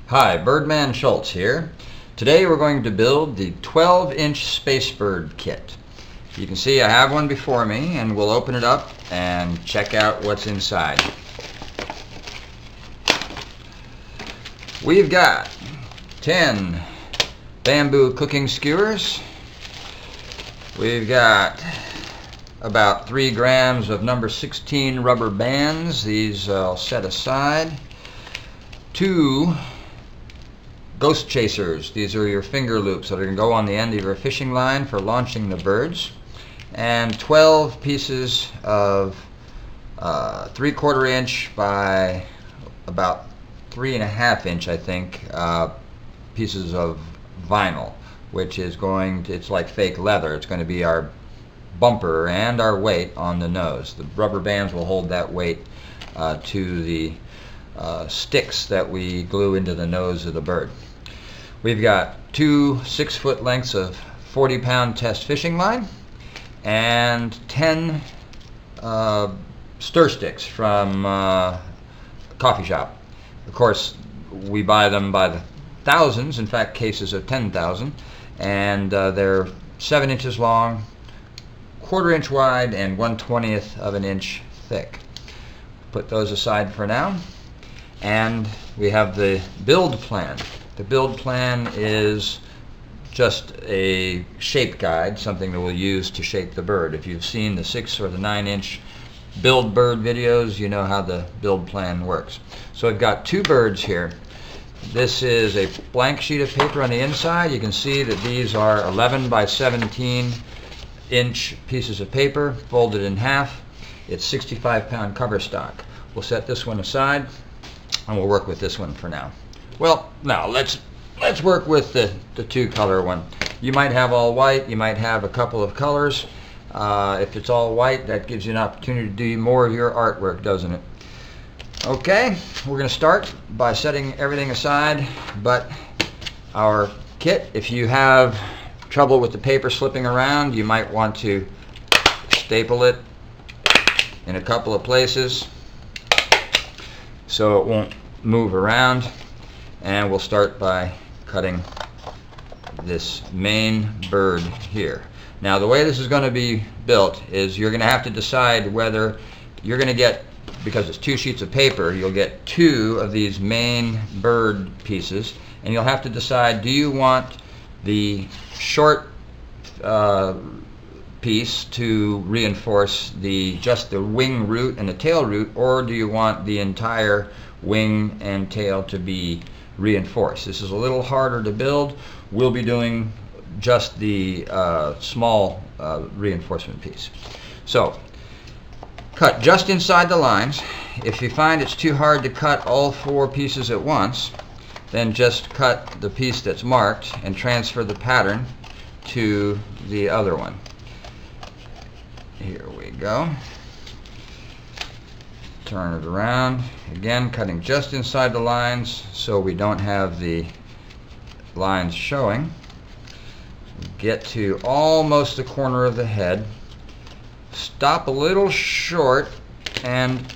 Hi, Birdman Schultz here. Today we're going to build the 12-inch SpaceBird kit. You can see I have one before me, and we'll open it up and check out what's inside. We've got 10 bamboo cooking skewers. We've got about 3 grams of number 16 rubber bands. These I'll set aside. 2 ghost chasers. These are your finger loops that are going to go on the end of your fishing line for launching the birds. And 12 pieces of 3/4 inch by about 3.5 inch, I think, pieces of vinyl, which is it's like fake leather. It's going to be our bumper and our weight on the nose. The rubber bands will hold that weight to the sticks that we glue into the nose of the bird. We've got 2 6-foot lengths of 40-pound test fishing line and 10 stir sticks from a coffee shop. Of course, we buy them by the thousands, in fact cases of 10,000, and they're 7 inches long, 1/4 inch wide, and 1/20th of an inch thick. Put those aside for now. And we have the build plan. The build plan is just a shape guide, something that we'll use to shape the bird. If you've seen the 6 or the 9-inch build bird videos, you know how the build plan works. So I've got 2 birds here. This is a blank sheet of paper on the inside. You can see that these are 11 by 17 inch pieces of paper folded in half. It's 65-pound cover stock. We'll set this one aside, and we'll work with this one for now. Well, now let's work with the 2-color one. You might have all white, you might have a couple of colors. If it's all white, that gives you an opportunity to do more of your artwork, doesn't it? Okay, we're going to start by setting everything aside but our kit. If you have trouble with the paper slipping around, you might want to staple it in a couple of places so it won't move around. And we'll start by cutting this main bird here. Now the way this is going to be built is you're going to have to decide whether you're going to get, because it's 2 sheets of paper, you'll get 2 of these main bird pieces, and you'll have to decide, do you want the short piece to reinforce just the wing root and the tail root, or do you want the entire wing and tail to be reinforced? This is a little harder to build. We'll be doing just the small reinforcement piece. So cut just inside the lines. If you find it's too hard to cut all 4 pieces at once, then just cut the piece that's marked and transfer the pattern to the other one. Here we go. Turn it around. Again, cutting just inside the lines so we don't have the lines showing. Get to almost the corner of the head. Stop a little short and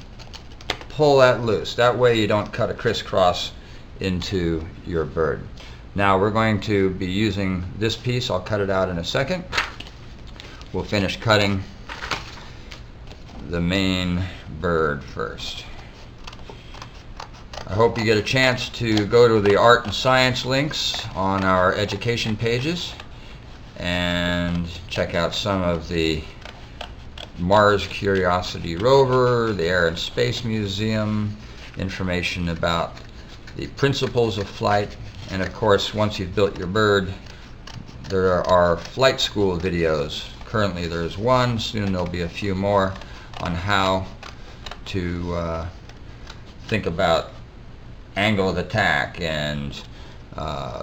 pull that loose. That way you don't cut a crisscross into your bird. Now we're going to be using this piece. I'll cut it out in a second. We'll finish cutting the main bird first. I hope you get a chance to go to the art and science links on our education pages and check out some of the Mars Curiosity rover, the Air and Space Museum, information about the principles of flight, and of course once you've built your bird, there are flight school videos. Currently there's one, soon there'll be a few more on how to think about angle of attack and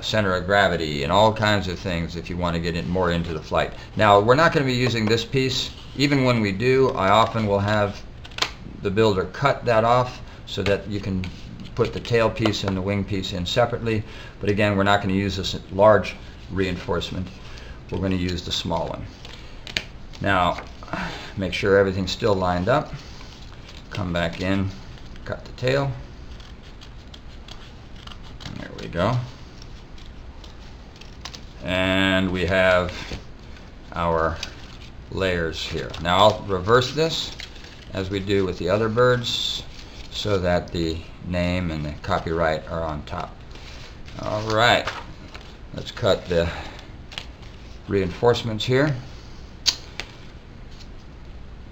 center of gravity and all kinds of things if you want to get more into the flight. Now we're not going to be using this piece. Even when we do, I often will have the builder cut that off so that you can put the tail piece and the wing piece in separately. But again, we're not going to use this large reinforcement. We're going to use the small one. Now make sure everything's still lined up. Come back in, cut the tail. There we go. And we have our layers here. Now I'll reverse this as we do with the other birds so that the name and the copyright are on top. All right, let's cut the reinforcements here.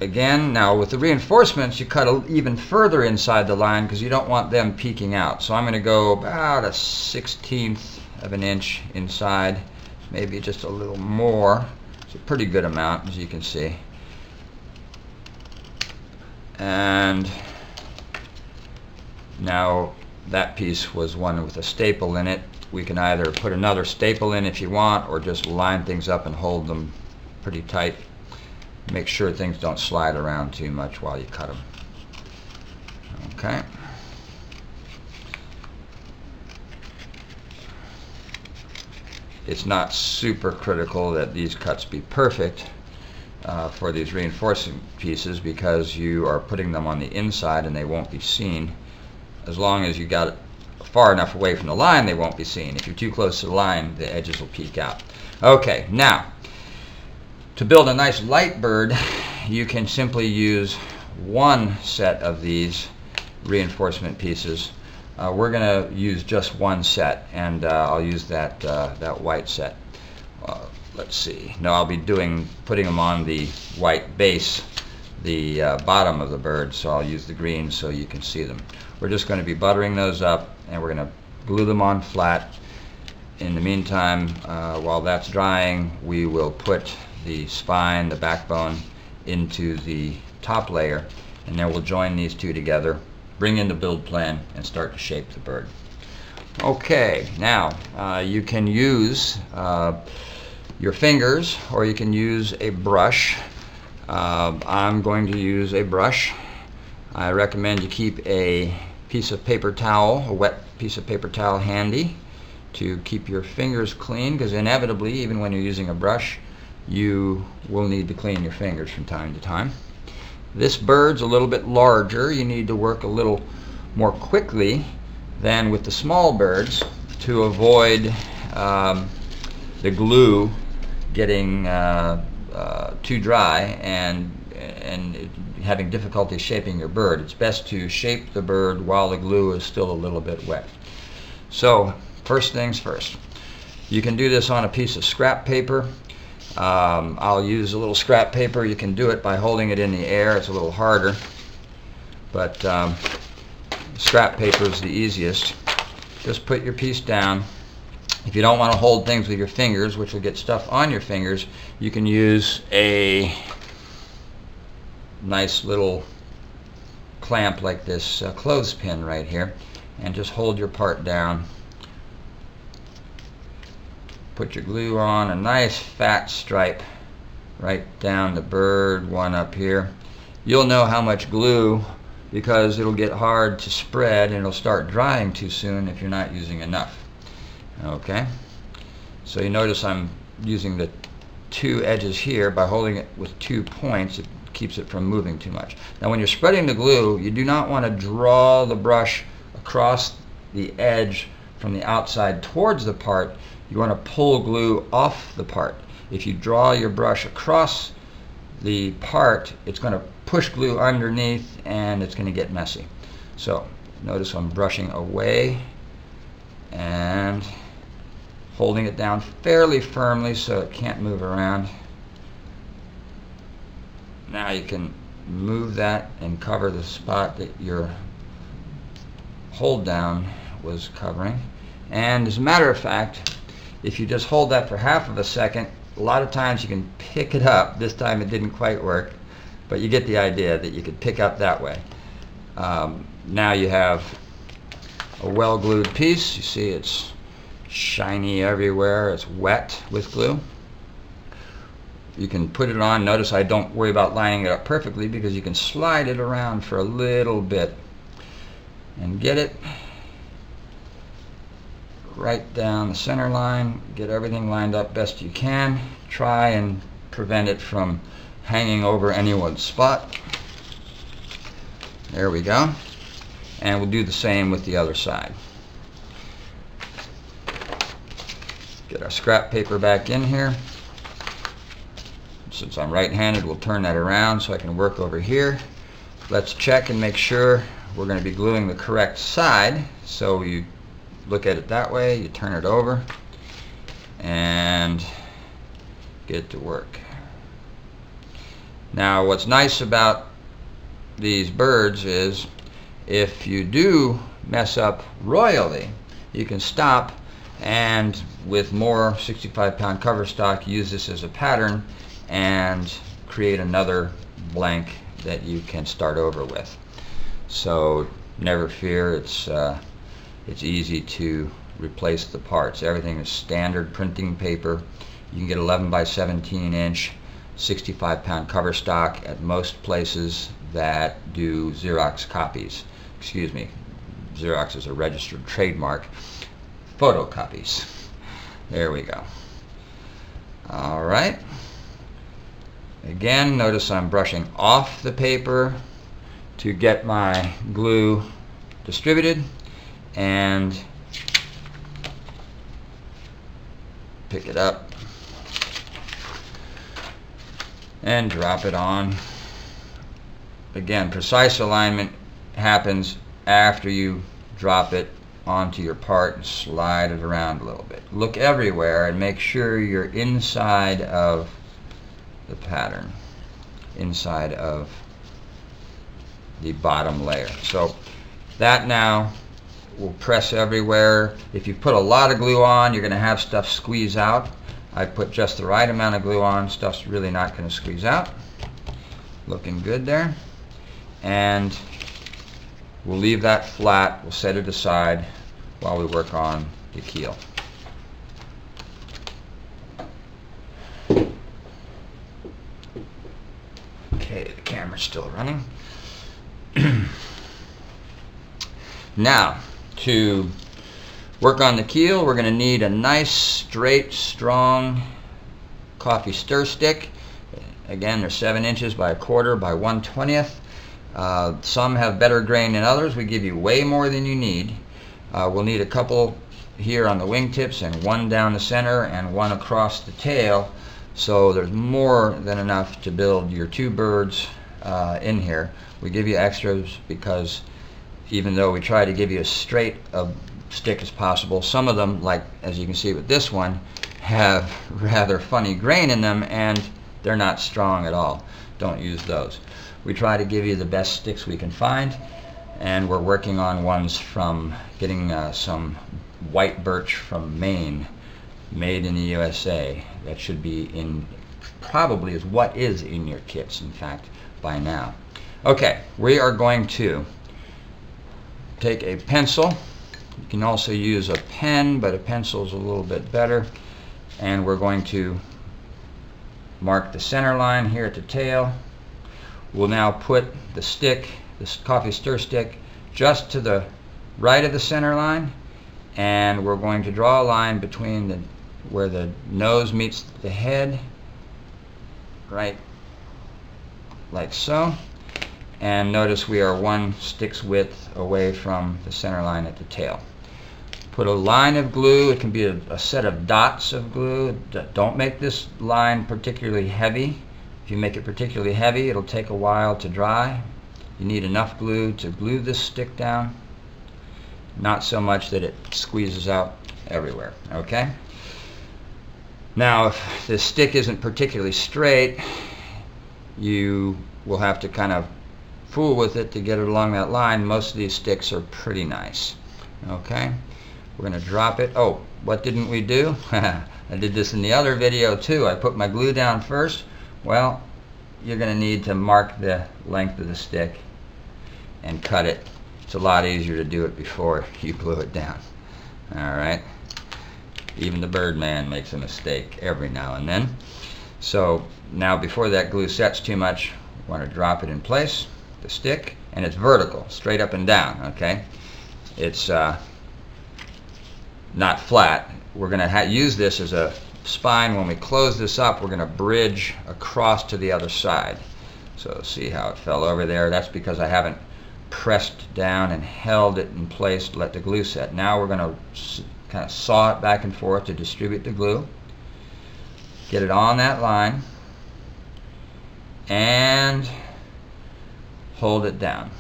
Again, now with the reinforcements, you cut even further inside the line because you don't want them peeking out. So I'm going to go about a 1/16 of an inch inside, maybe just a little more. It's a pretty good amount, as you can see. And now that piece was one with a staple in it. We can either put another staple in if you want, or just line things up and hold them pretty tight. Make sure things don't slide around too much while you cut them. Okay. It's not super critical that these cuts be perfect for these reinforcing pieces, because you are putting them on the inside and they won't be seen. As long as you got it far enough away from the line, they won't be seen. If you're too close to the line, the edges will peek out. Okay, now to build a nice light bird, you can simply use one set of these reinforcement pieces. We're going to use just one set, and I'll use that white set. Let's see. No, I'll be putting them on the white base, the bottom of the bird, so I'll use the green so you can see them. We're just going to be buttering those up, and we're going to glue them on flat. In the meantime, while that's drying, we will put the spine, the backbone, into the top layer, and then we'll join these two together, bring in the build plan, and start to shape the bird. Okay, now you can use your fingers, or you can use a brush. I'm going to use a brush. I recommend you keep a piece of paper towel, a wet piece of paper towel handy to keep your fingers clean, because inevitably, even when you're using a brush, you will need to clean your fingers from time to time. This bird's a little bit larger. You need to work a little more quickly than with the small birds to avoid the glue getting too dry and having difficulty shaping your bird. It's best to shape the bird while the glue is still a little bit wet. So first things first, you can do this on a piece of scrap paper. I'll use a little scrap paper. You can do it by holding it in the air. It's a little harder, but scrap paper is the easiest. Just put your piece down. If you don't want to hold things with your fingers, which will get stuff on your fingers, you can use a nice little clamp like this clothespin right here, and just hold your part down. Put your glue on, a nice fat stripe right down the bird, one up here. You'll know how much glue because it'll get hard to spread and it'll start drying too soon if you're not using enough. Okay, so you notice I'm using the two edges here. By holding it with 2 points, it keeps it from moving too much. Now when you're spreading the glue, you do not want to draw the brush across the edge from the outside towards the part. You want to pull glue off the part. If you draw your brush across the part, it's going to push glue underneath and it's going to get messy. So notice I'm brushing away and holding it down fairly firmly so it can't move around. Now you can move that and cover the spot that your hold down was covering. And as a matter of fact, if you just hold that for half of a second, a lot of times you can pick it up. This time it didn't quite work, but you get the idea that you could pick up that way. Now you have a well glued piece. You see it's shiny everywhere. It's wet with glue. You can put it on. Notice I don't worry about lining it up perfectly because you can slide it around for a little bit and get it right down the center line. Get everything lined up best you can. Try and prevent it from hanging over anyone's spot. There we go. And we'll do the same with the other side. Get our scrap paper back in here. Since I'm right-handed, we'll turn that around so I can work over here. Let's check and make sure we're going to be gluing the correct side. So you look at it that way, you turn it over, and get to work. Now what's nice about these birds is if you do mess up royally, you can stop and with more 65-pound cover stock use this as a pattern and create another blank that you can start over with. So never fear, it's easy to replace the parts. Everything is standard printing paper. You can get 11 by 17 inch 65-pound cover stock at most places that do Xerox copies. Excuse me, Xerox is a registered trademark. Photocopies. There we go. All right. Again, notice I'm brushing off the paper to get my glue distributed, and pick it up and drop it on. Again, precise alignment happens after you drop it onto your part and slide it around a little bit. Look everywhere and make sure you're inside of the pattern, inside of the bottom layer. So that now will press everywhere. If you put a lot of glue on, you're going to have stuff squeeze out. I put just the right amount of glue on. Stuff's really not going to squeeze out. Looking good there. And we'll leave that flat. We'll set it aside while we work on the keel. Okay, the camera's still running. Now, to work on the keel, we're going to need a nice, straight, strong coffee stir stick. Again, they're 7 inches by 1/4 by 1/20. Some have better grain than others. We give you way more than you need. We'll need a couple here on the wingtips and one down the center and one across the tail. So there's more than enough to build your 2 birds in here. We give you extras because even though we try to give you as straight a stick as possible, some of them, like as you can see with this one, have rather funny grain in them and they're not strong at all. Don't use those. We try to give you the best sticks we can find, and we're working on ones from getting some white birch from Maine, made in the USA. That should be in, probably is what is in your kits, in fact, by now. Okay, we are going to take a pencil. You can also use a pen, but a pencil is a little bit better. And we're going to mark the center line here at the tail. We'll now put the stick, this coffee stir stick, just to the right of the center line, and we're going to draw a line between where the nose meets the head, right like so. And notice we are 1 stick's width away from the center line at the tail. Put a line of glue. It can be a set of dots of glue. Don't make this line particularly heavy. If you make it particularly heavy, it'll take a while to dry. You need enough glue to glue this stick down, not so much that it squeezes out everywhere. Okay? Now, if this stick isn't particularly straight, you will have to kind of fool with it to get it along that line. Most of these sticks are pretty nice. Okay? We're going to drop it. Oh, what didn't we do? I did this in the other video too. I put my glue down first. Well, you're going to need to mark the length of the stick and cut it. It's a lot easier to do it before you glue it down. Alright? Even the Birdman makes a mistake every now and then. So now before that glue sets too much, you want to drop it in place, the stick, and it's vertical, straight up and down. Okay? It's not flat. We're going to use this as a spine. When we close this up, we're going to bridge across to the other side. So see how it fell over there? That's because I haven't pressed down and held it in place to let the glue set. Now we're going to kind of saw it back and forth to distribute the glue. Get it on that line and hold it down.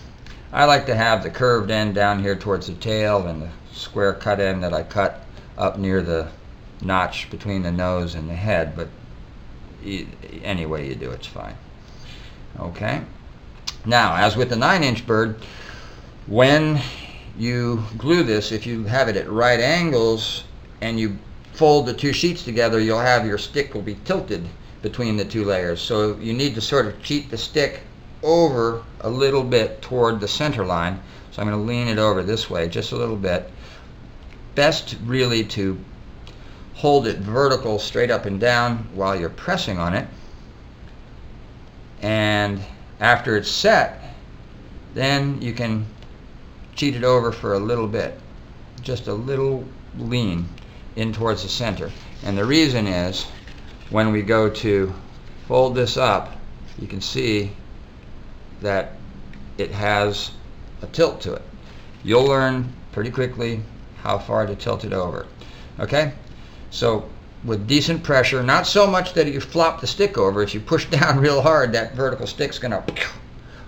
I like to have the curved end down here towards the tail and the square cut end that I cut up near the notch between the nose and the head, but any way you do it's fine. Okay. Now, as with the 9-inch bird, when you glue this, if you have it at right angles and you fold the two sheets together, you'll have your stick will be tilted between the two layers. So you need to sort of cheat the stick over a little bit toward the center line. So I'm going to lean it over this way just a little bit. Best really to hold it vertical straight up and down while you're pressing on it. And after it's set, then you can cheat it over for a little bit, just a little lean in towards the center. And the reason is when we go to fold this up, you can see that it has a tilt to it. You'll learn pretty quickly how far to tilt it over. Okay? So with decent pressure, not so much that you flop the stick over. If you push down real hard, that vertical stick's going to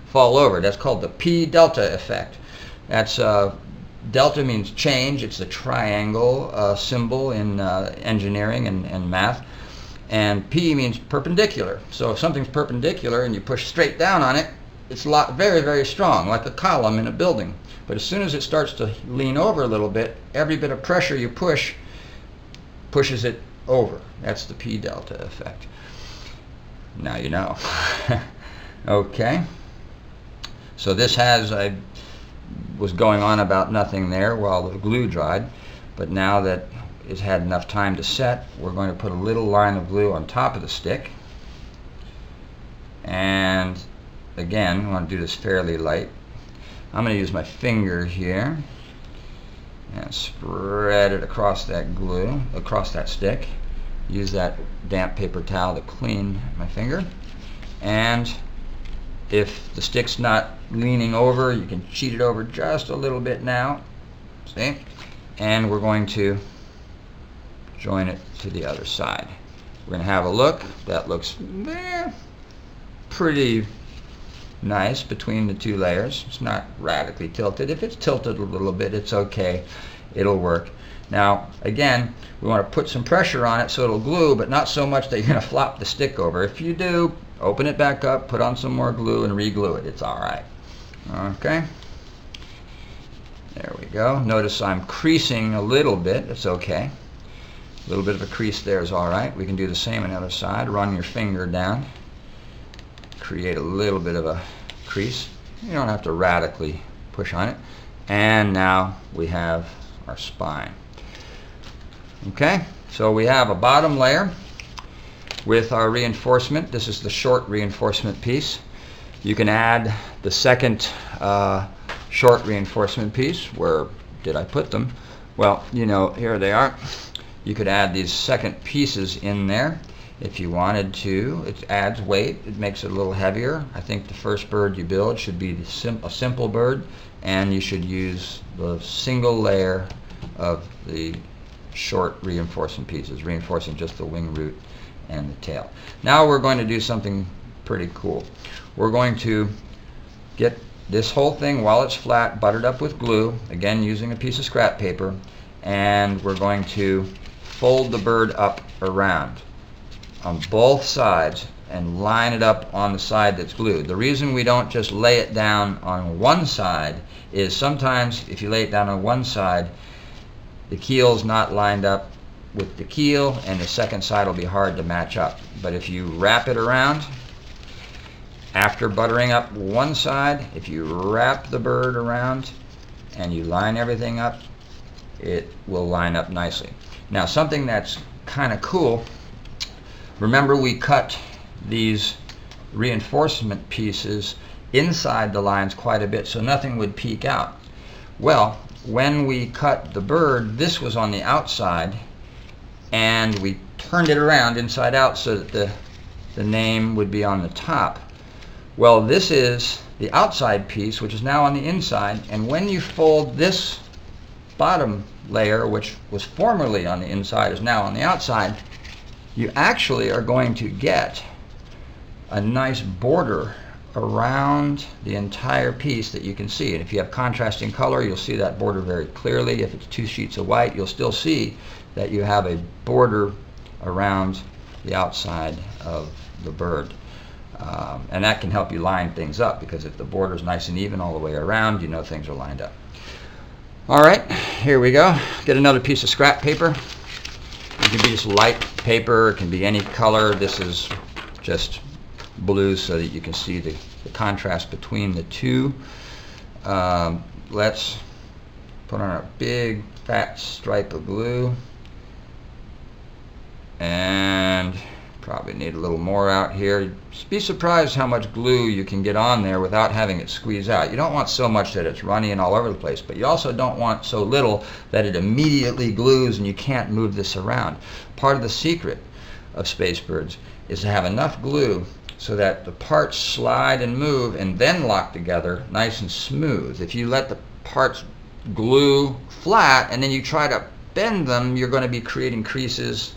fall over. That's called the P delta effect. That's delta means change. It's a triangle symbol in engineering and math. And P means perpendicular. So if something's perpendicular and you push straight down on it, it's very, very strong, like a column in a building. But as soon as it starts to lean over a little bit, every bit of pressure you pushes it over. That's the P delta effect. Now you know. Okay. So this I was going on about nothing there while the glue dried, but now that it's had enough time to set, we're going to put a little line of glue on top of the stick. And again, I want to do this fairly light. I'm going to use my finger here and spread it across that glue, across that stick. Use that damp paper towel to clean my finger. And if the stick's not leaning over, you can cheat it over just a little bit now. See? And we're going to join it to the other side. We're going to have a look. That looks pretty nice between the two layers. It's not radically tilted. If it's tilted a little bit, it's okay. It'll work. Now, again, we want to put some pressure on it so it'll glue, but not so much that you're going to flop the stick over. If you do, open it back up, put on some more glue, and re-glue it. It's all right. Okay. There we go. Notice I'm creasing a little bit. It's okay. A little bit of a crease there is all right. We can do the same on the other side. Run your finger down. Create a little bit of a crease. You don't have to radically push on it. And now we have our spine. Okay, so we have a bottom layer with our reinforcement. This is the short reinforcement piece. You can add the second short reinforcement piece. Where did I put them? Well, you know, here they are. You could add these second pieces in there if you wanted to. It adds weight. It makes it a little heavier. I think the first bird you build should be a simple bird, and you should use the single layer of the short reinforcement pieces, reinforcing just the wing root and the tail. Now we're going to do something pretty cool. We're going to get this whole thing, while it's flat, buttered up with glue, again using a piece of scrap paper, and we're going to fold the bird up around on both sides and line it up on the side that's glued. The reason we don't just lay it down on one side is sometimes if you lay it down on one side, the keel's not lined up with the keel and the second side will be hard to match up. But if you wrap it around, after buttering up one side, if you wrap the bird around and you line everything up, it will line up nicely. Now, something that's kind of cool, remember we cut these reinforcement pieces inside the lines quite a bit so nothing would peek out. Well, when we cut the bird, this was on the outside and we turned it around inside out so that the name would be on the top. Well, this is the outside piece, which is now on the inside, and when you fold this bottom layer, which was formerly on the inside, is now on the outside, you actually are going to get a nice border around the entire piece that you can see. And if you have contrasting color, you'll see that border very clearly. If it's 2 sheets of white, you'll still see that you have a border around the outside of the bird. And that can help you line things up, because if the border is nice and even all the way around, you know things are lined up. All right, here we go. Get another piece of scrap paper. It can be just light paper, it can be any color. This is just blue so that you can see the contrast between the two. Let's put on a big fat stripe of glue, and probably need a little more out here. Just be surprised how much glue you can get on there without having it squeeze out. You don't want so much that it's runny and all over the place, but you also don't want so little that it immediately glues and you can't move this around. Part of the secret of SpaceBirds is to have enough glue so that the parts slide and move and then lock together nice and smooth. If you let the parts glue flat and then you try to bend them, you're going to be creating creases,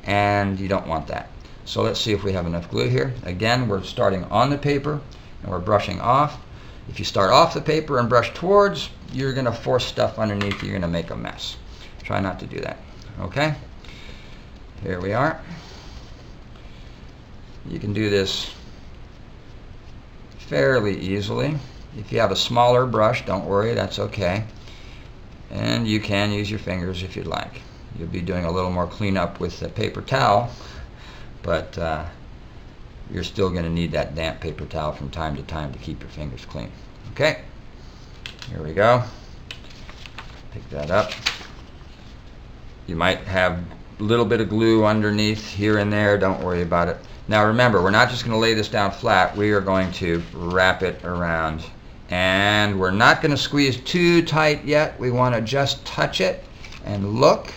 and you don't want that. So let's see if we have enough glue here. Again, we're starting on the paper and we're brushing off. If you start off the paper and brush towards, you're going to force stuff underneath. You're going to make a mess. Try not to do that. Okay? Here we are. You can do this fairly easily. If you have a smaller brush, don't worry, that's okay. And you can use your fingers if you'd like. You'll be doing a little more cleanup with the paper towel, but you're still going to need that damp paper towel from time to time to keep your fingers clean. Okay, here we go. Pick that up. You might have a little bit of glue underneath here and there. Don't worry about it. Now remember, we're not just going to lay this down flat. We are going to wrap it around. And we're not going to squeeze too tight yet. We want to just touch it and look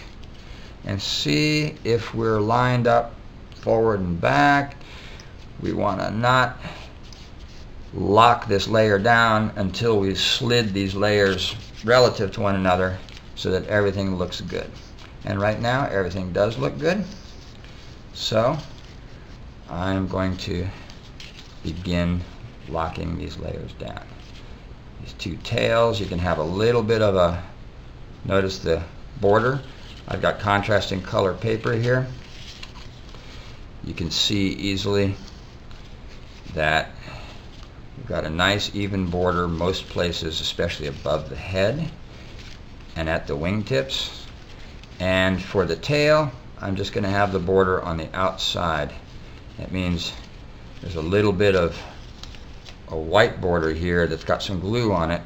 and see if we're lined up forward and back. We want to not lock this layer down until we've slid these layers relative to one another so that everything looks good. And right now everything does look good. So I'm going to begin locking these layers down. These two tails, you can have a little bit of a, notice the border. I've got contrasting color paper here. You can see easily that we've got a nice even border most places, especially above the head and at the wingtips. And for the tail, I'm just going to have the border on the outside. That means there's a little bit of a white border here that's got some glue on it.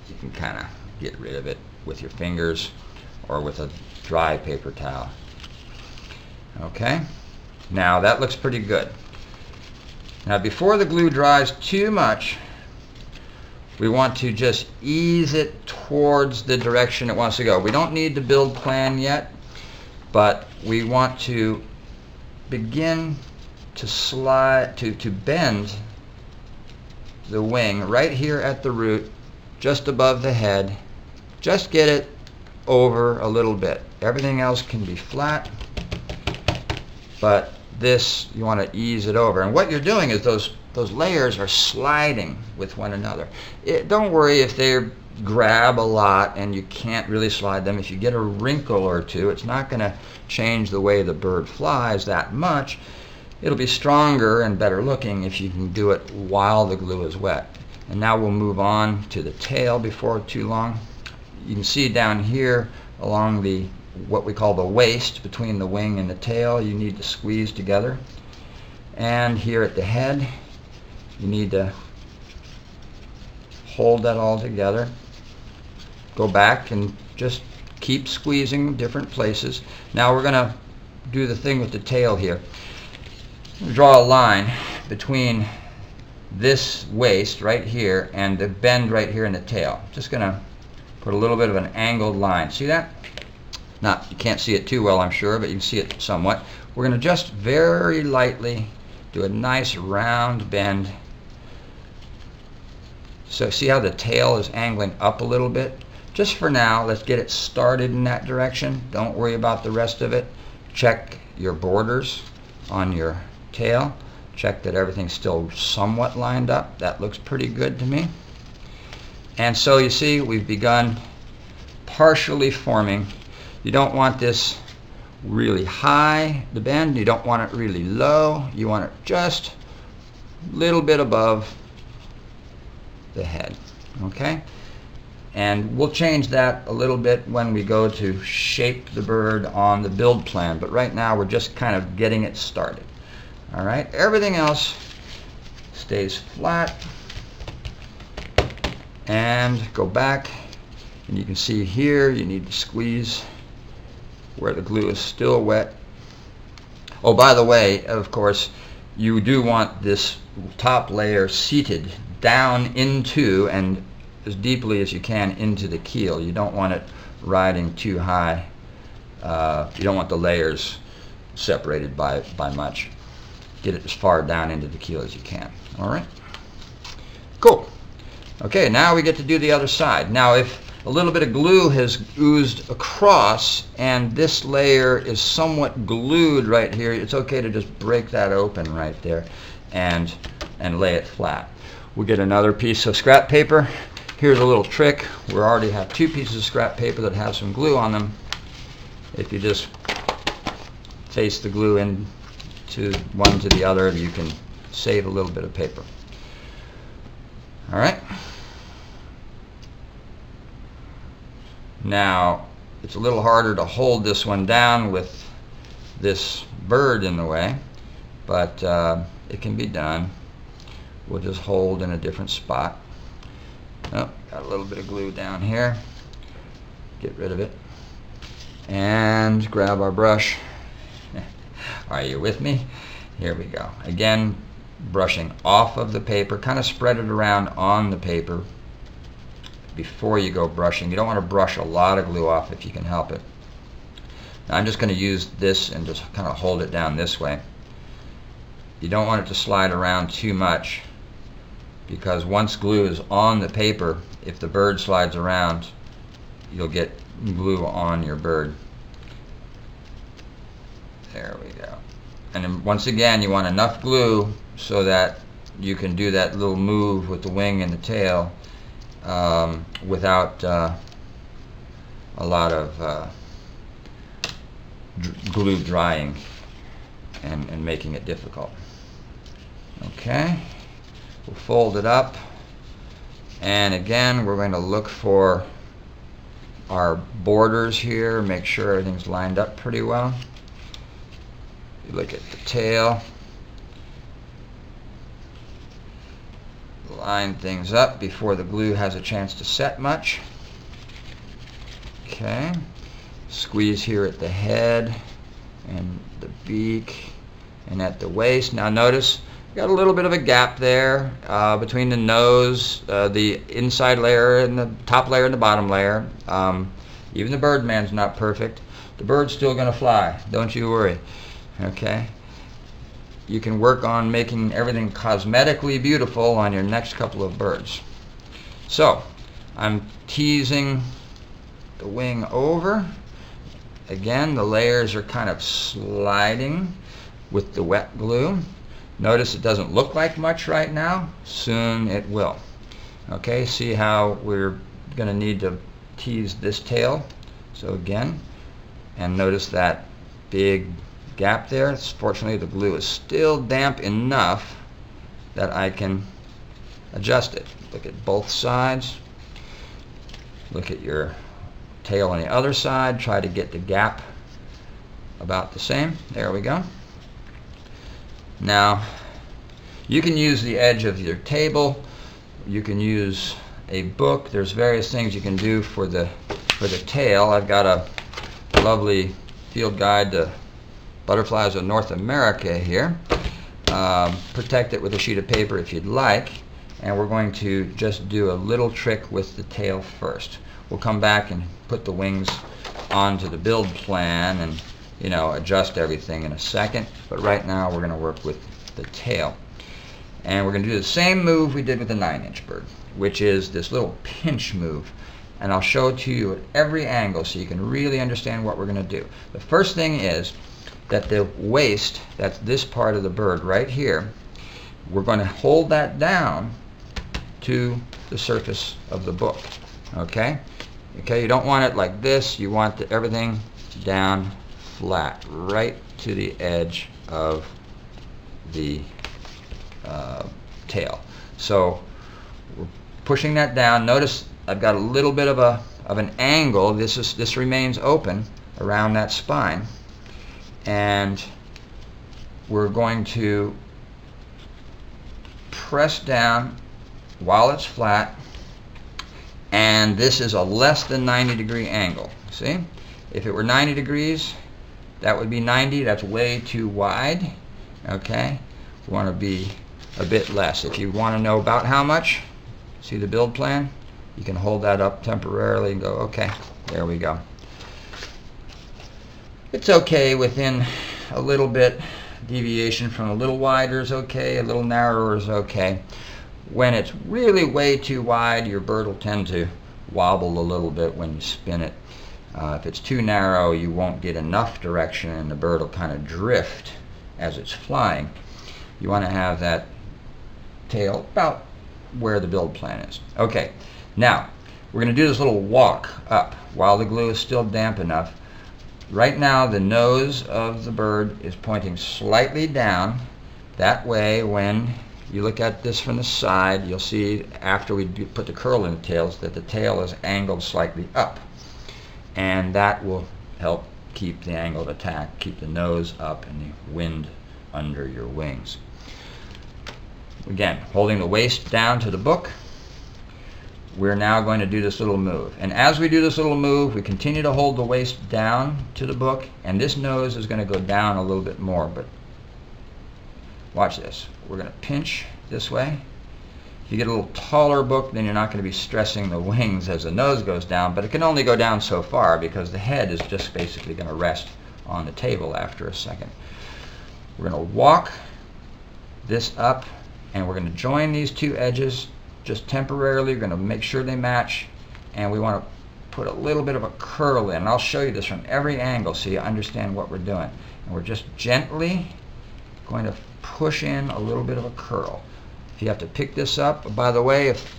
You can kind of get rid of it with your fingers or with a dry paper towel. Okay, now that looks pretty good. Now before the glue dries too much, we want to just ease it towards the direction it wants to go. We don't need to build plan yet, but we want to begin to slide, to bend the wing right here at the root, just above the head. Just get it over a little bit. Everything else can be flat, but this, you want to ease it over. And what you're doing is those layers are sliding with one another. Don't worry if they grab a lot and you can't really slide them. If you get a wrinkle or two, it's not going to change the way the bird flies that much. It'll be stronger and better looking if you can do it while the glue is wet. And now we'll move on to the tail before too long. You can see down here along the, what we call the waist, between the wing and the tail, you need to squeeze together. And here at the head, you need to hold that all together. Go back and just keep squeezing different places. Now we're going to do the thing with the tail here. Draw a line between this waist right here and the bend right here in the tail. Just going to put a little bit of an angled line. See that? Now, you can't see it too well, I'm sure, but you can see it somewhat. We're going to just very lightly do a nice round bend So see how the tail is angling up a little bit? Just for now, let's get it started in that direction. Don't worry about the rest of it. Check your borders on your tail. Check that everything's still somewhat lined up. That looks pretty good to me. And so you see, we've begun partially forming. You don't want this really high, the bend. You don't want it really low. You want it just a little bit above the head. Okay? And we'll change that a little bit when we go to shape the bird on the build plan. But right now we're just kind of getting it started. All right? Everything else stays flat. And go back. And you can see here you need to squeeze where the glue is still wet. Oh, by the way, of course, you do want this top layer seated down into and as deeply as you can into the keel. You don't want it riding too high. You don't want the layers separated by much. Get it as far down into the keel as you can. All right? Cool. Okay, now we get to do the other side. Now, if a little bit of glue has oozed across and this layer is somewhat glued right here, it's okay to just break that open right there and lay it flat. We'll get another piece of scrap paper. Here's a little trick. We already have two pieces of scrap paper that have some glue on them. If you just face the glue in to one to the other, you can save a little bit of paper. All right. Now, it's a little harder to hold this one down with this bird in the way, but it can be done. We'll just hold in a different spot. Oh, got a little bit of glue down here. Get rid of it. And grab our brush. Are you with me? Here we go. Again, brushing off of the paper. Kind of spread it around on the paper before you go brushing. You don't want to brush a lot of glue off if you can help it. Now I'm just going to use this and just kind of hold it down this way. You don't want it to slide around too much, because once glue is on the paper, if the bird slides around, you'll get glue on your bird. There we go. And then once again, you want enough glue so that you can do that little move with the wing and the tail without a lot of glue drying and making it difficult. Okay. We'll fold it up, and again we're going to look for our borders here, make sure everything's lined up pretty well. You look at the tail, line things up before the glue has a chance to set much. Okay, squeeze here at the head and the beak and at the waist. Now notice got a little bit of a gap there between the nose, the inside layer and the top layer and the bottom layer. Even the Birdman's not perfect. The bird's still going to fly. Don't you worry. Okay? You can work on making everything cosmetically beautiful on your next couple of birds. So, I'm teasing the wing over. Again, the layers are kind of sliding with the wet glue. Notice it doesn't look like much right now. Soon it will. Okay, see how we're going to need to tease this tail. So again, and notice that big gap there. Fortunately, the glue is still damp enough that I can adjust it. Look at both sides. Look at your tail on the other side. Try to get the gap about the same. There we go. Now, you can use the edge of your table. You can use a book. There's various things you can do for the tail. I've got a lovely field guide to butterflies of North America here. Protect it with a sheet of paper if you'd like. And we're going to just do a little trick with the tail first. We'll come back and put the wings onto the build plan and adjust everything in a second, but right now we're going to work with the tail. And we're going to do the same move we did with the 9-inch bird. which is this little pinch move. And I'll show it to you at every angle so you can really understand what we're going to do. The first thing is that the waist, that's this part of the bird right here, we're going to hold that down to the surface of the book. Okay? Okay, you don't want it like this. You want everything down flat, right to the edge of the tail. So we're pushing that down. Notice I've got a little bit of an angle. This remains open around that spine, and we're going to press down while it's flat, and this is a less than 90-degree angle. See? If it were 90 degrees, that would be 90. That's way too wide. Okay? We want to be a bit less. If you want to know about how much, see the build plan? You can hold that up temporarily and go, okay, there we go. It's okay within a little bit. Deviation from a little wider is okay, a little narrower is okay. When it's really way too wide, your bird will tend to wobble a little bit when you spin it. If it's too narrow, you won't get enough direction and the bird will kind of drift as it's flying. You want to have that tail about where the build plan is. Okay, now we're going to do this little walk up while the glue is still damp enough. Right now the nose of the bird is pointing slightly down. That way when you look at this from the side, you'll see after we put the curl in the tails that the tail is angled slightly up. And that will help keep the angle of attack, keep the nose up and the wind under your wings. Again, holding the waist down to the book, we're now going to do this little move. And as we do this little move, we continue to hold the waist down to the book, and this nose is going to go down a little bit more. But watch this. We're going to pinch this way. If you get a little taller book, then you're not going to be stressing the wings as the nose goes down, but it can only go down so far because the head is just basically going to rest on the table after a second. We're going to walk this up, and we're going to join these two edges just temporarily. We're going to make sure they match, and we want to put a little bit of a curl in. And I'll show you this from every angle so you understand what we're doing. And we're just gently going to push in a little bit of a curl. If you have to pick this up, by the way, if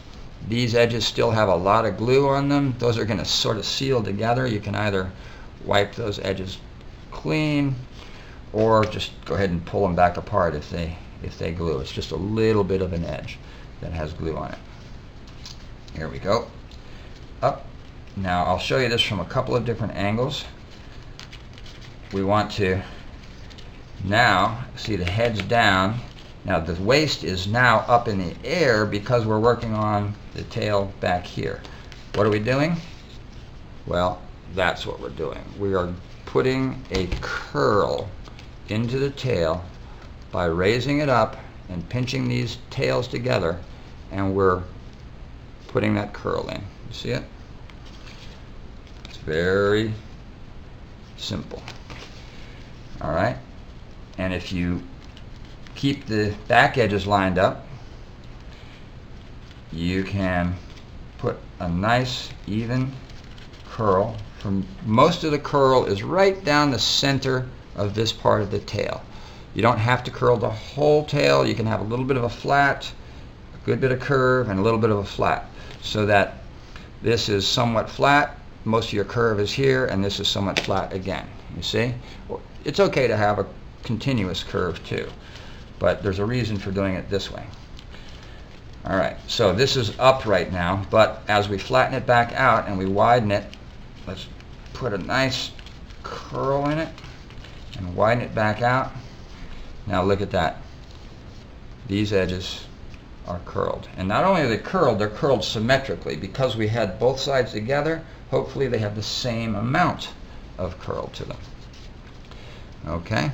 these edges still have a lot of glue on them, those are going to sort of seal together. You can either wipe those edges clean or just go ahead and pull them back apart if they glue. It's just a little bit of an edge that has glue on it. Here we go. Up. Now I'll show you this from a couple of different angles. We want to now see the head's down. Now the waist is now up in the air because we're working on the tail back here. What are we doing? Well, that's what we're doing. We are putting a curl into the tail by raising it up and pinching these tails together, and we're putting that curl in. You see it? It's very simple. All right? And if you keep the back edges lined up, you can put a nice even curl. From most of the curl is right down the center of this part of the tail. You don't have to curl the whole tail. You can have a little bit of a flat, a good bit of curve, and a little bit of a flat, so that this is somewhat flat, most of your curve is here, and this is somewhat flat again. You see? It's okay to have a continuous curve too, but there's a reason for doing it this way. Alright, so this is up right now, but as we flatten it back out and we widen it, let's put a nice curl in it and widen it back out. Now look at that. These edges are curled. And not only are they curled, they're curled symmetrically. Because we had both sides together, hopefully they have the same amount of curl to them. Okay?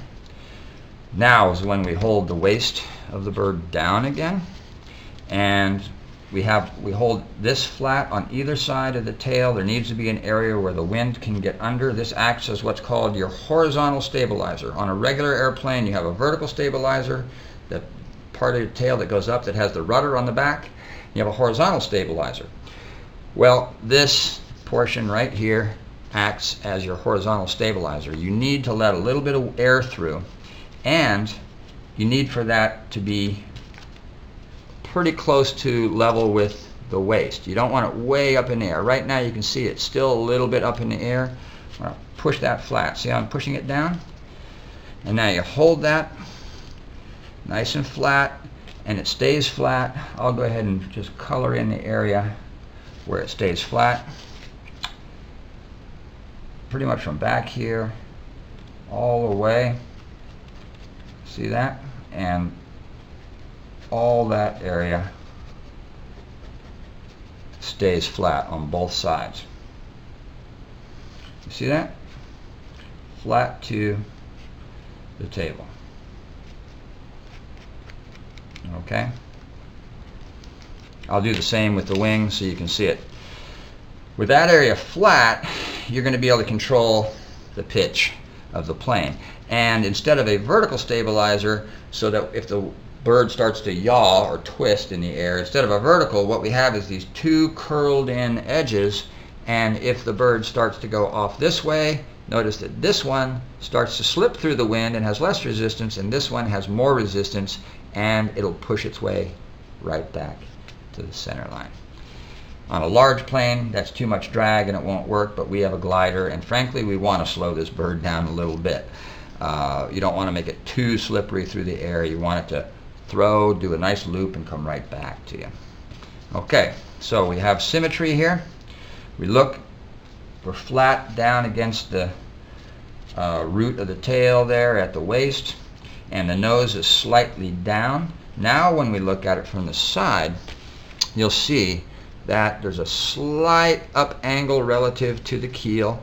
Now is when we hold the waist of the bird down again. And we hold this flat on either side of the tail. There needs to be an area where the wind can get under. This acts as what's called your horizontal stabilizer. On a regular airplane, you have a vertical stabilizer, that part of your tail that goes up that has the rudder on the back, You have a horizontal stabilizer. Well, this portion right here acts as your horizontal stabilizer. You need to let a little bit of air through, and you need for that to be pretty close to level with the waist. You don't want it way up in the air. Right now you can see it's still a little bit up in the air. I'm going to push that flat. See how I'm pushing it down? And now you hold that nice and flat, and it stays flat. I'll go ahead and just color in the area where it stays flat. Pretty much from back here all the way. See that? And all that area stays flat on both sides. You see that? Flat to the table. Okay? I'll do the same with the wing so you can see it. With that area flat, you're going to be able to control the pitch of the plane. And instead of a vertical stabilizer, so that if the bird starts to yaw or twist in the air, instead of a vertical, what we have is these two curled in edges, and if the bird starts to go off this way, notice that this one starts to slip through the wind and has less resistance, and this one has more resistance, and it'll push its way right back to the center line. On a large plane, that's too much drag and it won't work, but we have a glider, and frankly, we want to slow this bird down a little bit. You don't want to make it too slippery through the air. You want it to throw, do a nice loop, and come right back to you. Okay, so we have symmetry here. We look, we're flat down against the root of the tail there at the waist, and the nose is slightly down. Now when we look at it from the side, you'll see that there's a slight up angle relative to the keel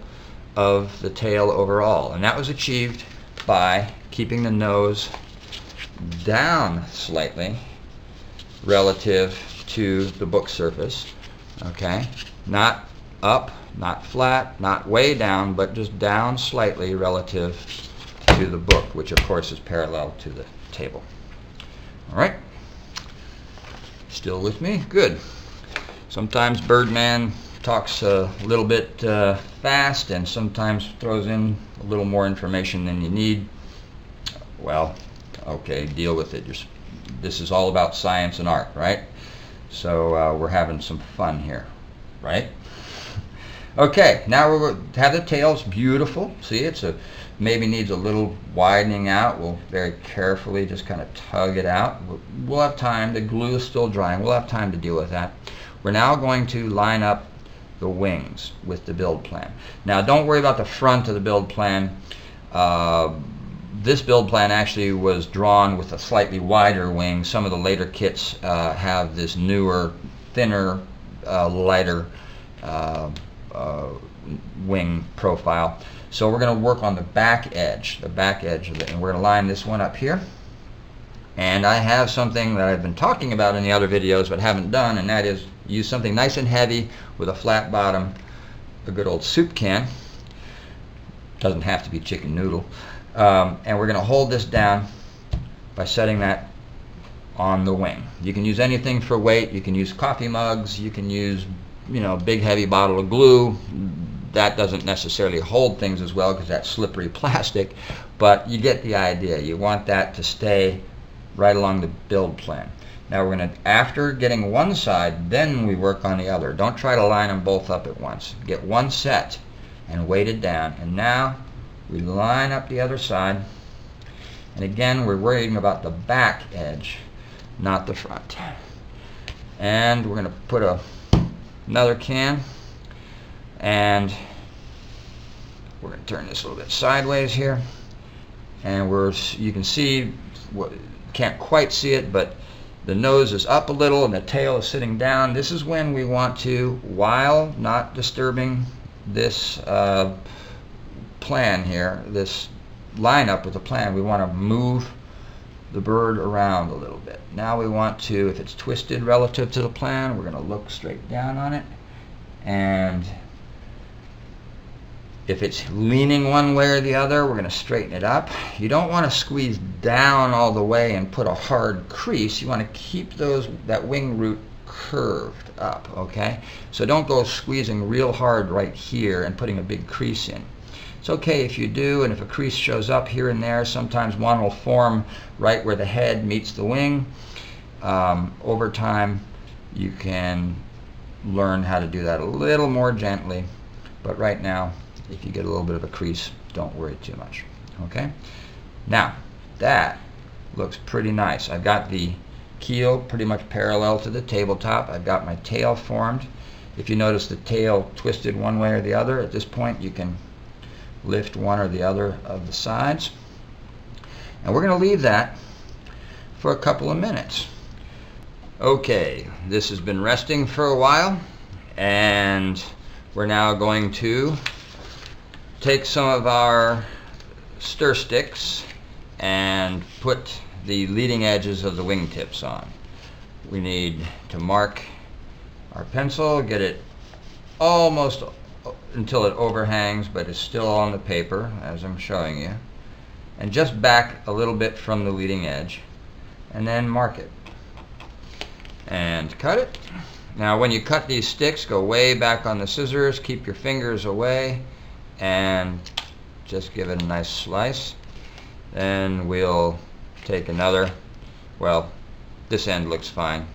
of the tail overall, and that was achieved by keeping the nose down slightly relative to the book surface. Okay, not up, not flat, not way down, but just down slightly relative to the book, which of course is parallel to the table. All right, still with me? Good. Sometimes Birdman talks a little bit fast, and sometimes throws in a little more information than you need. Well, okay, deal with it. This is all about science and art, right? So we're having some fun here, right? Okay, now we have the tails beautiful. See, it's maybe needs a little widening out. We'll very carefully just kind of tug it out. We'll have time. The glue is still drying. We'll have time to deal with that. We're now going to line up the wings with the build plan. Now, don't worry about the front of the build plan. This build plan actually was drawn with a slightly wider wing. Some of the later kits have this newer, thinner, lighter wing profile. So we're going to work on the back edge of it, and we're going to line this one up here. And I have something that I've been talking about in the other videos but haven't done, and that is use something nice and heavy with a flat bottom, a good old soup can. Doesn't have to be chicken noodle. And we're going to hold this down by setting that on the wing. You can use anything for weight. You can use coffee mugs. You can use, big heavy bottle of glue. That doesn't necessarily hold things as well because that's slippery plastic, but you get the idea. You want that to stay right along the build plan. Now we're going to, after getting one side, then we work on the other. Don't try to line them both up at once. Get one set and weight it down. And now we line up the other side. And again, we're worrying about the back edge, not the front. And we're going to put another can, and we're going to turn this a little bit sideways here. And you can see, can't quite see it, but the nose is up a little and the tail is sitting down. This is when we want to, while not disturbing this plan here, this lineup with the plan, we want to move the bird around a little bit. Now we want to, if it's twisted relative to the plan, we're going to look straight down on it, and if it's leaning one way or the other, we're going to straighten it up. You don't want to squeeze down all the way and put a hard crease. You want to keep that wing root curved up, okay? So don't go squeezing real hard right here and putting a big crease in. It's okay if you do, and if a crease shows up here and there, sometimes one will form right where the head meets the wing. Over time, you can learn how to do that a little more gently, but right now, if you get a little bit of a crease, don't worry too much, okay? Now, that looks pretty nice. I've got the keel pretty much parallel to the tabletop. I've got my tail formed. If you notice the tail twisted one way or the other, at this point you can lift one or the other of the sides. And we're going to leave that for a couple of minutes. Okay, this has been resting for a while, and we're now going to take some of our stir sticks and put the leading edges of the wingtips on. We need to mark our pencil, get it almost until it overhangs, but it's still on the paper as I'm showing you, and just back a little bit from the leading edge, and then mark it and cut it. Now when you cut these sticks, go way back on the scissors, keep your fingers away, and just give it a nice slice. Then we'll take another, well, this end looks fine,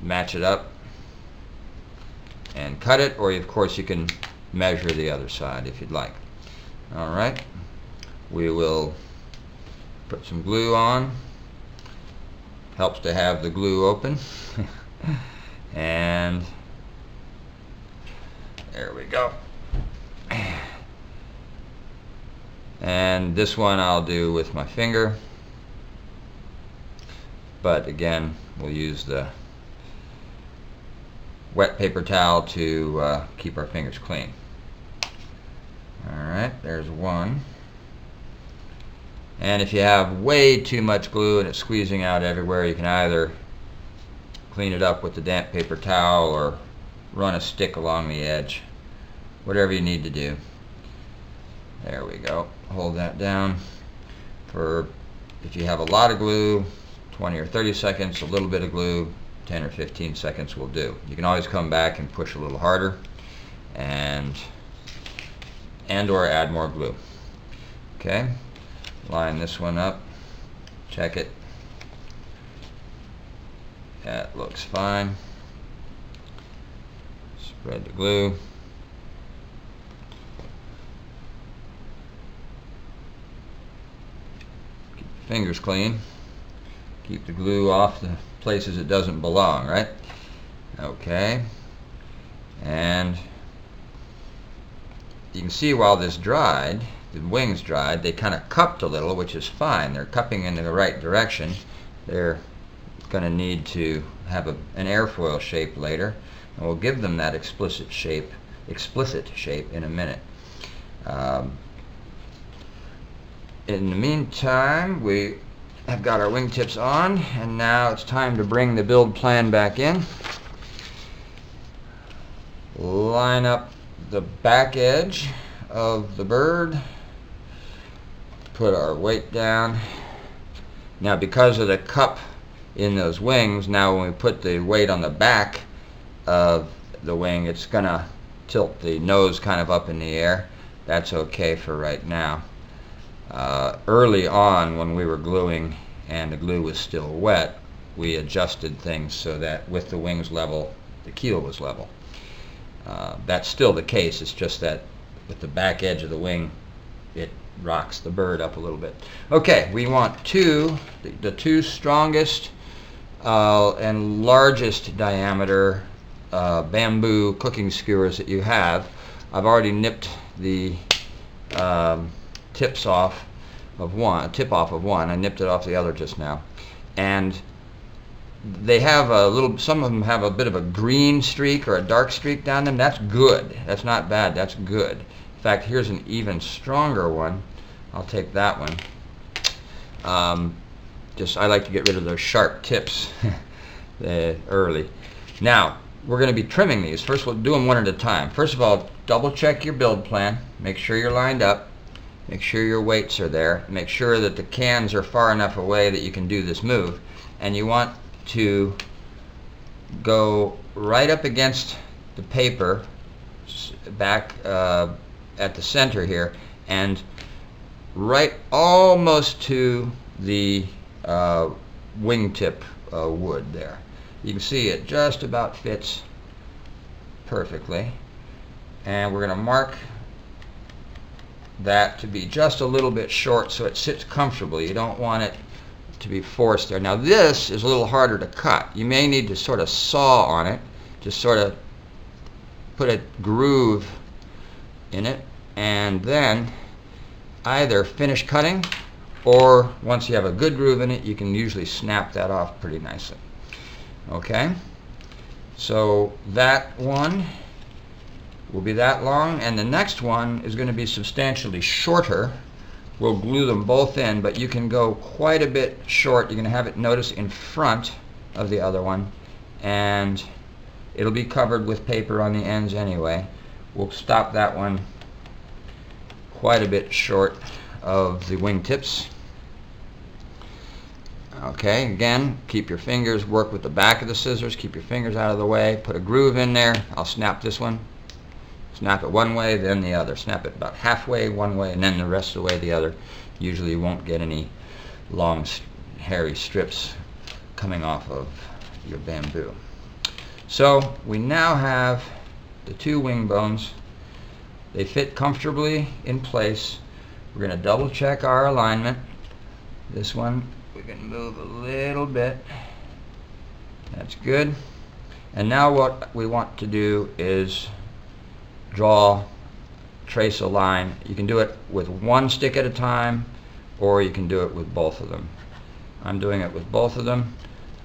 match it up and cut it, or of course you can measure the other side if you'd like. Alright, we will put some glue on. Helps to have the glue open. And there we go. And this one I'll do with my finger, but again we'll use the wet paper towel to keep our fingers clean. Alright, there's one. And if you have way too much glue and it's squeezing out everywhere, you can either clean it up with the damp paper towel or run a stick along the edge, whatever you need to do. There we go. Hold that down for, if you have a lot of glue, 20 or 30 seconds, a little bit of glue, 10 or 15 seconds will do. You can always come back and push a little harder and or add more glue. Okay, line this one up, check it. That looks fine. Spread the glue. Keep your fingers clean. Keep the glue off the places it doesn't belong, right? Okay. And you can see while this dried, the wings dried, they kind of cupped a little, which is fine. They're cupping in the right direction. They're going to need to have an airfoil shape later, and we'll give them that explicit shape in a minute. In the meantime, we have got our wingtips on, and now it's time to bring the build plan back in. Line up the back edge of the bird, put our weight down. Now because of the cup in those wings, now when we put the weight on the back of the wing, it's gonna tilt the nose kind of up in the air. That's okay for right now. Early on when we were gluing and the glue was still wet, we adjusted things so that with the wings level, the keel was level. That's still the case, it's just that with the back edge of the wing, it rocks the bird up a little bit. Okay, we want the two strongest and largest diameter bamboo cooking skewers that you have. I've already nipped the tip off of one. I nipped it off the other just now, and they have a little, some of them have a bit of a green streak or a dark streak down them. That's good. That's not bad. That's good. In fact, here's an even stronger one. I'll take that one. I like to get rid of those sharp tips early. Now, we're going to be trimming these. First, we'll do them one at a time. First of all, double check your build plan. Make sure you're lined up. Make sure your weights are there. Make sure that the cans are far enough away that you can do this move. And you want to go right up against the paper back at the center here, and right almost to the wingtip wood there. You can see it just about fits perfectly, and we're going to mark that to be just a little bit short so it sits comfortably. You don't want it to be forced there. Now this is a little harder to cut. You may need to sort of saw on it, just sort of put a groove in it, and then either finish cutting, or once you have a good groove in it, you can usually snap that off pretty nicely. Okay, so that one will be that long, and the next one is going to be substantially shorter. We'll glue them both in, but you can go quite a bit short. You're going to have it, notice, in front of the other one, and it'll be covered with paper on the ends anyway. We'll stop that one quite a bit short of the wingtips. Okay, again, keep your fingers, work with the back of the scissors, keep your fingers out of the way, put a groove in there. I'll snap this one. Snap it one way, then the other. Snap it about halfway one way, and then the rest of the way the other. Usually you won't get any long, hairy strips coming off of your bamboo. So we now have the two wing bones. They fit comfortably in place. We're going to double check our alignment. This one we can move a little bit. That's good. And now what we want to do is trace a line. You can do it with one stick at a time, or you can do it with both of them. I'm doing it with both of them.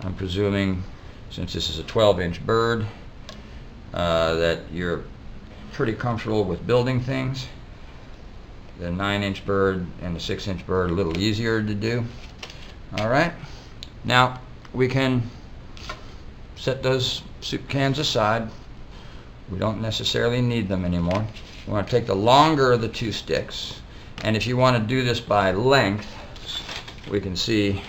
I'm presuming, since this is a 12-inch bird, that you're pretty comfortable with building things. The 9-inch bird and the 6-inch bird are a little easier to do. All right, now we can set those soup cans aside. We don't necessarily need them anymore. We want to take the longer of the two sticks, and if you want to do this by length, we can see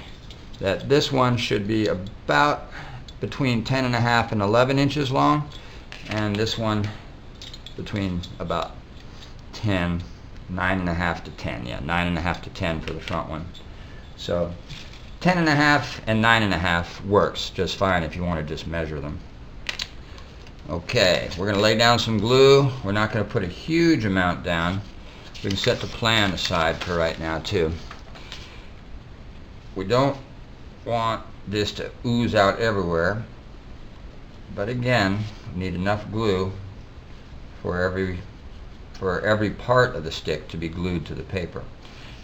that this one should be about between 10.5 and 11 inches long, and this one between about 10, 9.5 to 10. Yeah, 9.5 to 10 for the front one. So 10.5 and 9.5 works just fine if you want to just measure them. Okay, we're going to lay down some glue. We're not going to put a huge amount down. We can set the plan aside for right now too. We don't want this to ooze out everywhere, but again, we need enough glue for every part of the stick to be glued to the paper.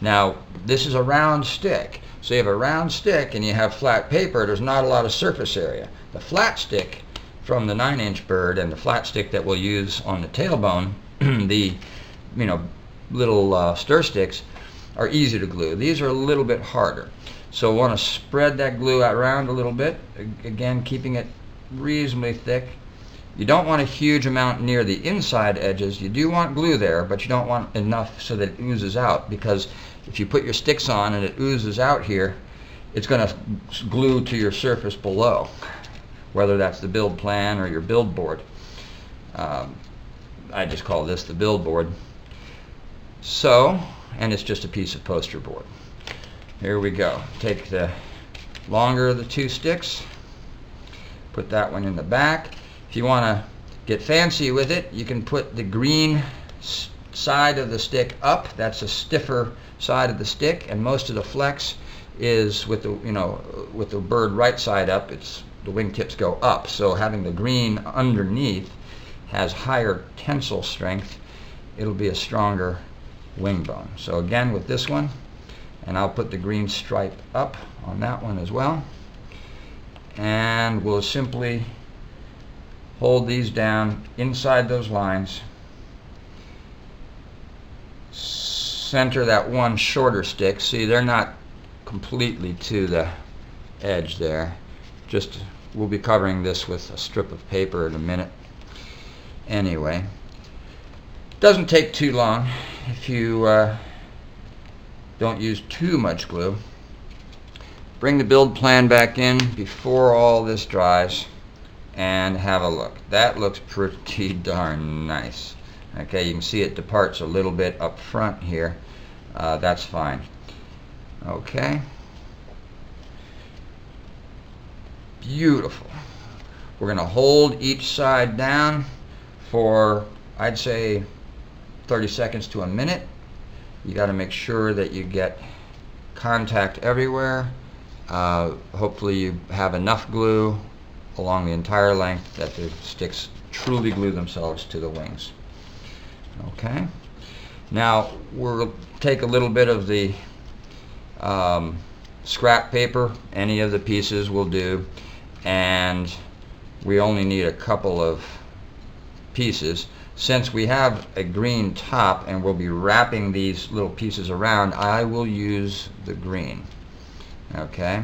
Now, this is a round stick, so you have a round stick and you have flat paper. There's not a lot of surface area. The flat stick from the 9-inch bird and the flat stick that we'll use on the tailbone, the little stir sticks, are easy to glue. These are a little bit harder. So we want to spread that glue out around a little bit, again keeping it reasonably thick. You don't want a huge amount near the inside edges. You do want glue there, but you don't want enough so that it oozes out, because if you put your sticks on and it oozes out here, it's going to glue to your surface below, whether that's the build plan or your build board. I just call this the build board. So, and it's just a piece of poster board. Here we go. Take the longer of the two sticks, put that one in the back. If you want to get fancy with it, you can put the green side of the stick up. That's a stiffer side of the stick, and most of the flex is with the with the bird right side up. It's the wingtips go up, so having the green underneath has higher tensile strength. It'll be a stronger wing bone. So again with this one, and I'll put the green stripe up on that one as well, and we'll simply hold these down inside those lines, center that one shorter stick. See, they're not completely to the edge there. Just, we'll be covering this with a strip of paper in a minute anyway. Doesn't take too long if you don't use too much glue. Bring the build plan back in before all this dries. and have a look. That looks pretty darn nice. Okay, you can see it departs a little bit up front here. That's fine. Okay. Beautiful. We're going to hold each side down for, I'd say, 30 seconds to a minute. You got to make sure that you get contact everywhere. Hopefully you have enough glue along the entire length that the sticks truly glue themselves to the wings. Okay. Now we'll take a little bit of the scrap paper, any of the pieces will do, and we only need a couple of pieces. Since we have a green top and we'll be wrapping these little pieces around, I will use the green. Okay,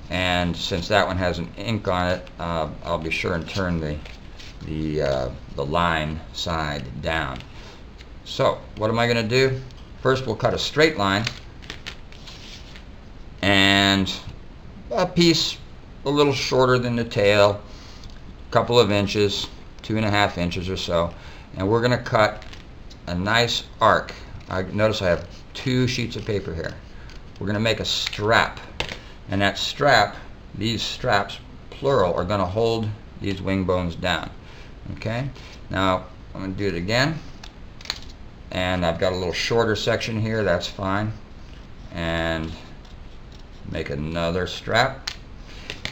and since that one has an ink on it, I'll be sure and turn the line side down. So what am I going to do? First we'll cut a straight line and a piece a little shorter than the tail, a couple of inches, 2.5 inches or so, and we're going to cut a nice arc. Notice I have 2 sheets of paper here. We're going to make a strap, and that strap, these straps plural, are going to hold these wing bones down. Okay, now I'm going to do it again, and I've got a little shorter section here, that's fine, and make another strap.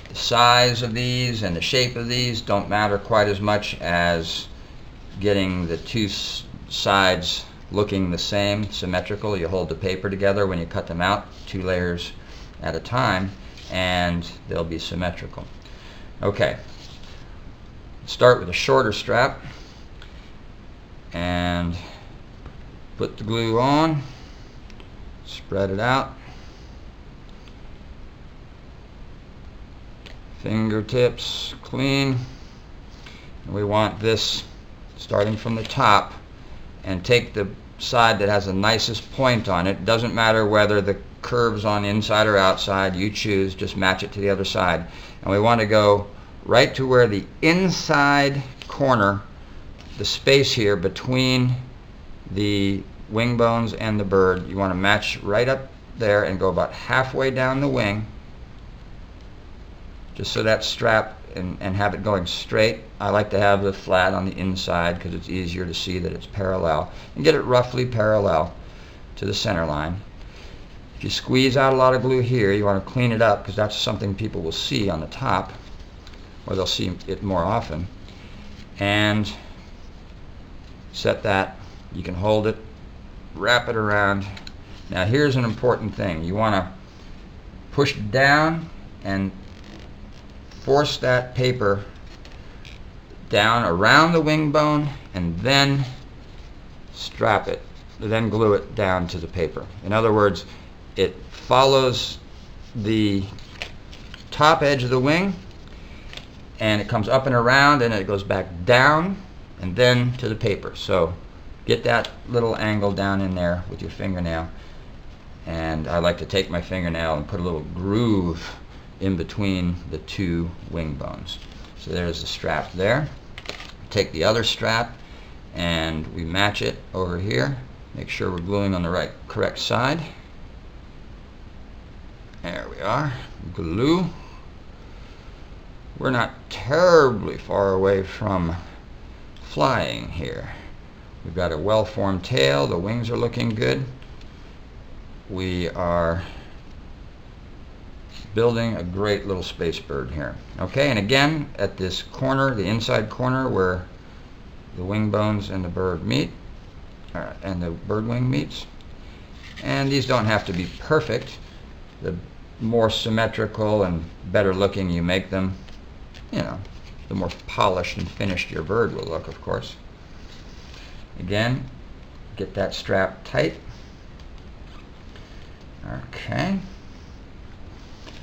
The size of these and the shape of these don't matter quite as much as getting the 2 sides looking the same, symmetrical. You hold the paper together when you cut them out, 2 layers at a time, and they'll be symmetrical. Okay, start with a shorter strap and put the glue on, spread it out, fingertips clean, and we want this starting from the top, and take the side that has the nicest point on it. Doesn't matter whether the curve's on inside or outside, you choose, just match it to the other side, and we want to go right to where the inside corner, the space here between the wing bones and the bird, you want to match right up there and go about halfway down the wing, just so that strap and have it going straight. I like to have the flat on the inside because it's easier to see that it's parallel, and get it roughly parallel to the center line. If you squeeze out a lot of glue here, you want to clean it up because that's something people will see on the top, or they'll see it more often, and set that. You can hold it, wrap it around. Now here's an important thing. You want to push down and force that paper down around the wing bone, and then strap it, then glue it down to the paper. In other words, it follows the top edge of the wing, and it comes up and around, and it goes back down and then to the paper. So get that little angle down in there with your fingernail, and I like to take my fingernail and put a little groove in between the 2 wing bones. So there's the strap there. Take the other strap and we match it over here. Make sure we're gluing on the correct side. There we are. Glue. We're not terribly far away from flying here. We've got a well-formed tail. The wings are looking good. We are building a great little space bird here. Okay, and again, at this corner, the inside corner where the wing bones and the bird meet, and the bird wing meets, and these don't have to be perfect. The more symmetrical and better looking you make them, you know, the more polished and finished your bird will look, of course. Again, get that strap tight. Okay.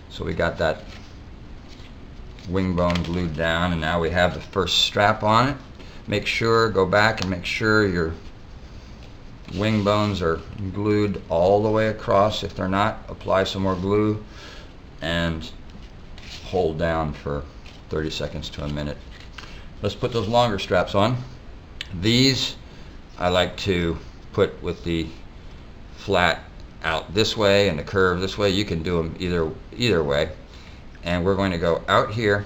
So we got that wing bone glued down, and now we have the first strap on it. Make sure, go back and make sure your wing bones are glued all the way across. If they're not, apply some more glue and hold down for 30 seconds to a minute. Let's put those longer straps on. These I like to put with the flat out this way and the curve this way. You can do them either way. And we're going to go out here,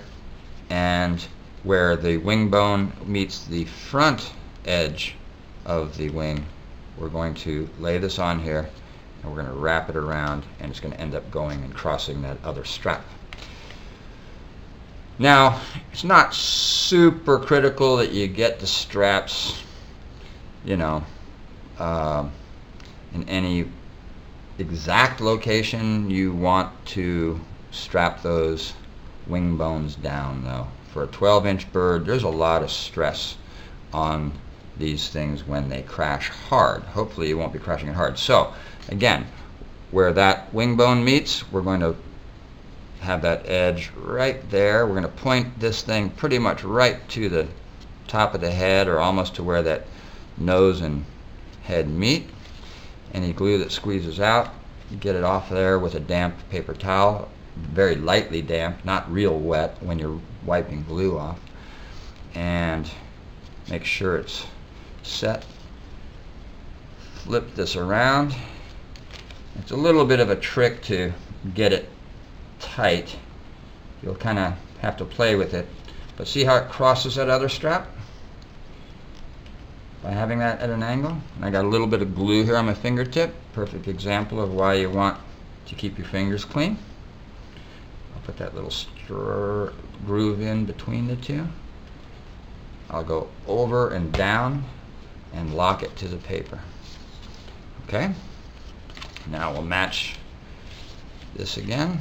and where the wing bone meets the front edge of the wing, we're going to lay this on here, and we're going to wrap it around, and it's going to end up going and crossing that other strap. Now, it's not super critical that you get the straps, you know, in any exact location. You want to strap those wing bones down, though. For a 12-inch bird, there's a lot of stress on these things when they crash hard. Hopefully you won't be crashing it hard. So again, where that wing bone meets, we're going to have that edge right there. We're going to point this thing pretty much right to the top of the head, or almost to where that nose and head meet. Any glue that squeezes out, get it off there with a damp paper towel, very lightly damp, not real wet when you're wiping glue off, and make sure it's set. Flip this around. It's a little bit of a trick to get it tight. You'll kind of have to play with it, but see how it crosses that other strap by having that at an angle? And I got a little bit of glue here on my fingertip. Perfect example of why you want to keep your fingers clean. I'll put that little groove in between the two. I'll go over and down and lock it to the paper. Okay, now we'll match this again,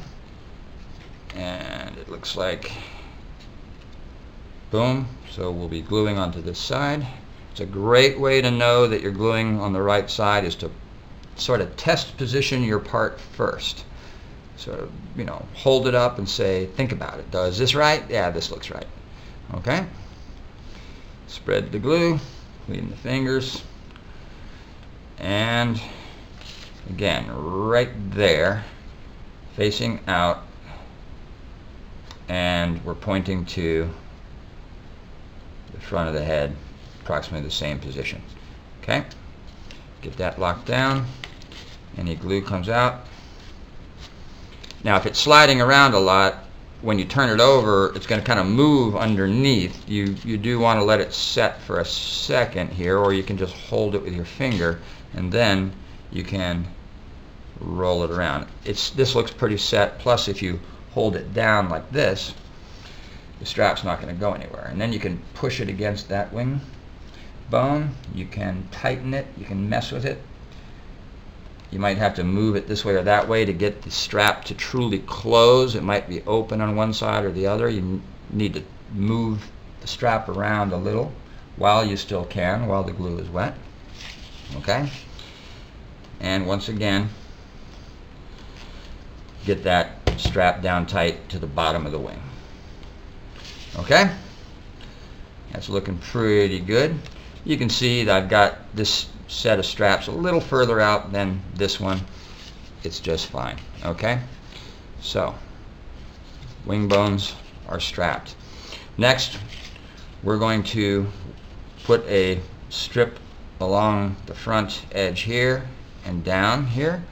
and it looks like boom. So we'll be gluing onto this side. It's a great way to know that you're gluing on the right side is to sort of test position your part first. Sort of, you know, hold it up and say, think about it. Does this right? Yeah, this looks right. Okay. Spread the glue, clean the fingers, and again, right there, facing out, and we're pointing to the front of the head, approximately the same position. Okay, get that locked down. Any glue comes out. Now, if it's sliding around a lot, when you turn it over, it's going to kind of move underneath. You do want to let it set for a second here, or you can just hold it with your finger, and then you can roll it around. This looks pretty set. Plus, if you hold it down like this, the strap's not going to go anywhere. And then you can push it against that wing bone. You can tighten it. You can mess with it. You might have to move it this way or that way to get the strap to truly close. It might be open on one side or the other. You need to move the strap around a little while you still can, while the glue is wet. Okay? And once again, get that strap down tight to the bottom of the wing. Okay? That's looking pretty good. You can see that I've got this set of straps a little further out than this one. It's just fine. Okay, so wing bones are strapped. Next, we're going to put a strip along the front edge here and down here.